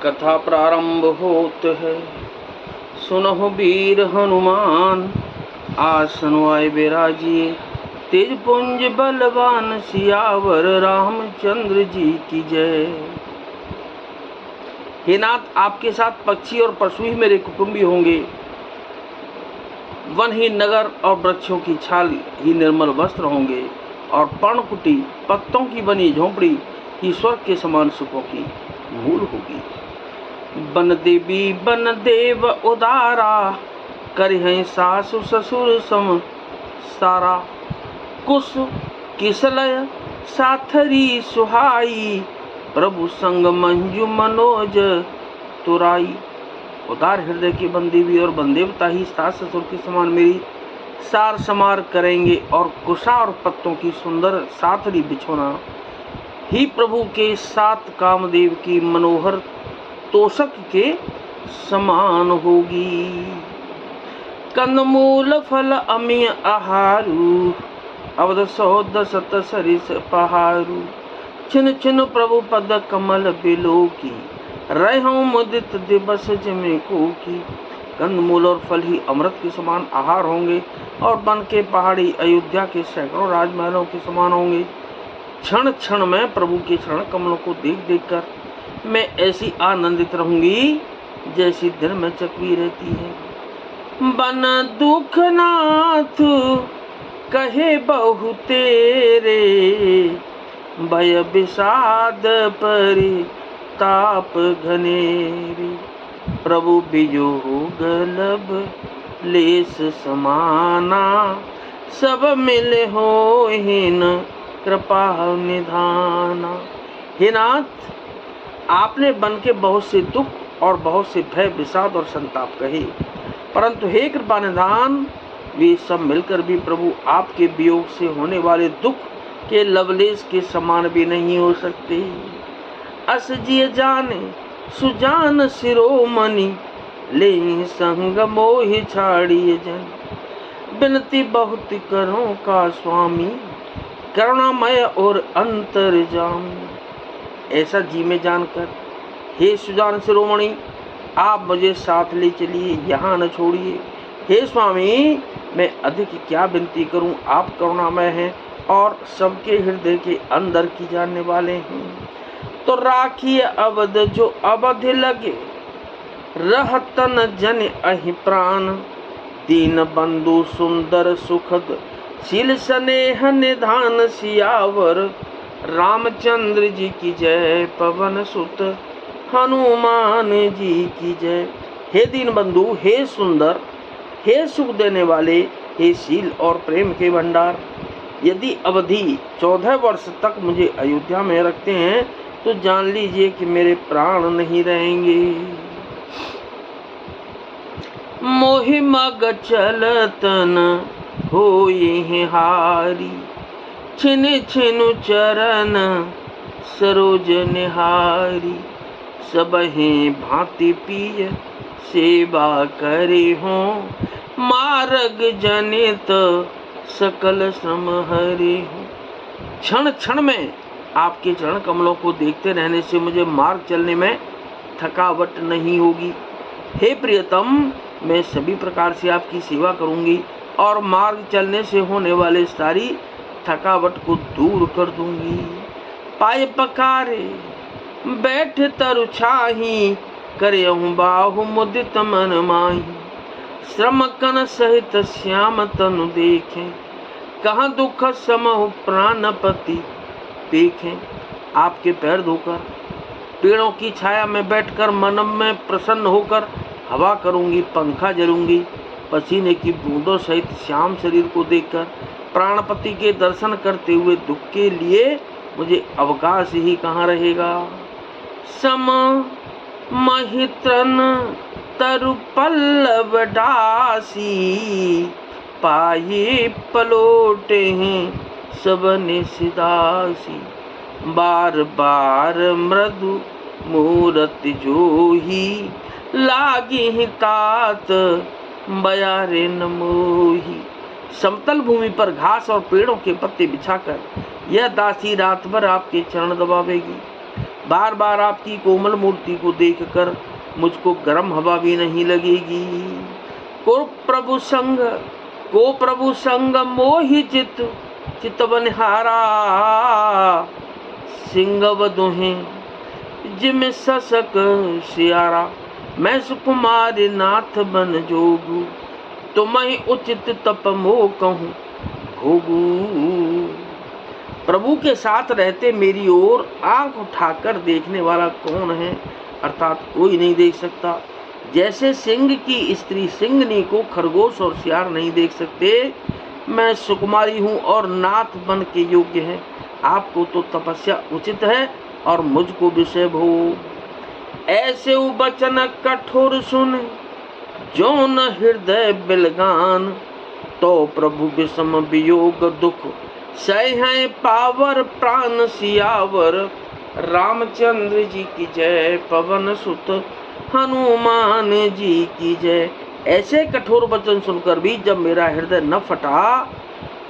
कथा प्रारंभ होत है। सुनहु वीर हनुमान आसन आए बिराजिए, तेज पुंज बलवान सियावर रामचंद्र जी की जय। हे नाथ, आपके साथ पक्षी और पशु ही मेरे कुटुंबी होंगे। वन ही नगर और वृक्षों की छाल ही निर्मल वस्त्र होंगे, और पर्णकुटी पत्तों की बनी झोंपड़ी ही स्वर्ग के समान सुखों की मूल होगी। बन देवी बन देव उदारा, करिहैं सासु ससुर सम सारा। कुश किसलय साथरी सुहाई, प्रभु संग मंजू मनोज तुराई। उदार हृदय की बंदेवी और बंदेवता ही सास ससुर के समान मेरी सार समार करेंगे, और कुशा और पत्तों की सुंदर साथरी बिछोना ही प्रभु के साथ कामदेव की मनोहर तोषक के समान होगी। कंदमूल फल अमीय आहारू, अवध सौद सत सरिस पहारू। छिन छिन प्रभु पद कमल बिलो की, रहूं मुदित दिवस जिमे को की। कंदमूल और फल ही अमृत के समान आहार होंगे, और बन के पहाड़ी अयोध्या के सैकड़ों राजमहलों के समान होंगे। क्षण क्षण में प्रभु के चरण कमलों को देख देख कर मैं ऐसी आनंदित रहूंगी जैसी दिन में चकवी रहती है। बन दुख नाथ कहे बहु तेरे, भय विषाद परि ताप घनेरे। प्रभु वियोग लब लेस समाना, सब मिले हो हीन कृपा निधाना। हे नाथ, आपने बन के बहुत से दुख और बहुत से भय विषाद और संताप कहे, परंतु हे कृपा निधान, वे सब मिलकर भी प्रभु आपके वियोग से होने वाले दुख के लवलेश के समान भी नहीं हो सकते। अस जिय जाने सुजान शिरोमणि, ले संग मोहि छाड़िए जन। बिनती बहुत करो का स्वामी, करुणामय और अंतर्जामी। ऐसा जी में जानकर हे सुजान शिरोमणि, आप मुझे साथ ले चलिए, यहाँ न छोड़िए। हे स्वामी, मैं अधिक क्या विनती करूं, आप करुणामय हैं और सबके हृदय के अंदर की जानने वाले हैं। तो राखिए अवध जो अवधि लगे, रहतन जन अहि प्राण। दीन बंधु सुंदर सुखद, शील स्नेह निधान सियावर। रामचंद्र जी की जय, पवन सुत हनुमान जी की जय। हे दीन बंधु, हे सुंदर, हे सुख देने वाले, हे शील और प्रेम के भंडार, यदि अवधि 14 वर्ष तक मुझे अयोध्या में रखते हैं तो जान लीजिए कि मेरे प्राण नहीं रहेंगे। मोहि मग चलतन होई हारी, छिन छिनु चरण सरोज निहारी। सबहि भांति पिय सेवा करे हो, मार्ग जनित सकल श्रम हरे हो। क्षण क्षण में आपके चरण कमलों को देखते रहने से मुझे मार्ग चलने में थकावट नहीं होगी। हे प्रियतम, मैं सभी प्रकार से आपकी सेवा करूंगी और मार्ग चलने से होने वाले सारी थकावट को दूर कर दूंगी। पाए पकारे बैठ तरु छाही, करहूं बाहु मुदित मन माही। श्रम कन सहित श्याम तनु देखें, कहाँ दुख समहु प्राणपति देखें। आपके पैर धोकर पेड़ों की छाया में बैठकर मन में प्रसन्न होकर हवा करूंगी, पंखा जलूंगी। पसीने की बूंदों सहित श्याम शरीर को देखकर प्राणपति के दर्शन करते हुए दुख के लिए मुझे अवकाश ही कहाँ रहेगा। सम महित्रन तरु पल्लव डासी, पाये पलोटे हैं सब निसिदासी। बार बार मृदु मूरति जोही, लागी ही तात बयारे न मोही। समतल भूमि पर घास और पेड़ों के पत्ते बिछाकर यह दासी रात भर आपके चरण दबावेगी। बार बार आपकी कोमल मूर्ति को देखकर मुझको गर्म हवा भी नहीं लगेगी। को प्रभु संग मोहि चित बनिहारा, सिंगव दुहें जिम ससक सियारा। मैं सुकुमार नाथ बन जोगू, तुम्हें उचित तप मोह कहूँ भोगू। प्रभु के साथ रहते मेरी ओर आंख उठाकर देखने वाला कौन है, अर्थात कोई नहीं देख सकता। जैसे सिंह की स्त्री सिंहनी को खरगोश और सियार नहीं देख सकते, मैं सुकुमारी हूँ और नाथ बन के योग्य है। आपको तो तपस्या उचित है और मुझको विषय भोग। ऐसे वचन कठोर सुन जो न हृदय बिलगान, तो प्रभु विषम वियोग दुख सह है पावर प्राण सियावर। रामचंद्र जी की जय, पवन सुत हनुमान जी की जय। ऐसे कठोर वचन सुनकर भी जब मेरा हृदय न फटा,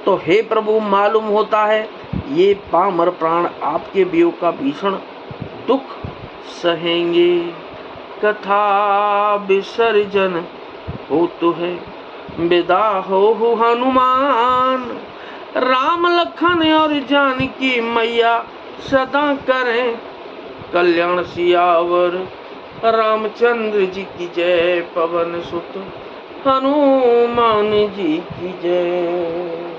तो हे प्रभु मालूम होता है ये पामर प्राण आपके वियोग का भीषण दुख सहेंगे। कथा विसर्जन हो तो है विदा हो हनुमान, राम लखन और जानकी मैया सदा करें कल्याण सियावर। रामचंद्र जी की जय, पवन सुत हनुमान जी की जय।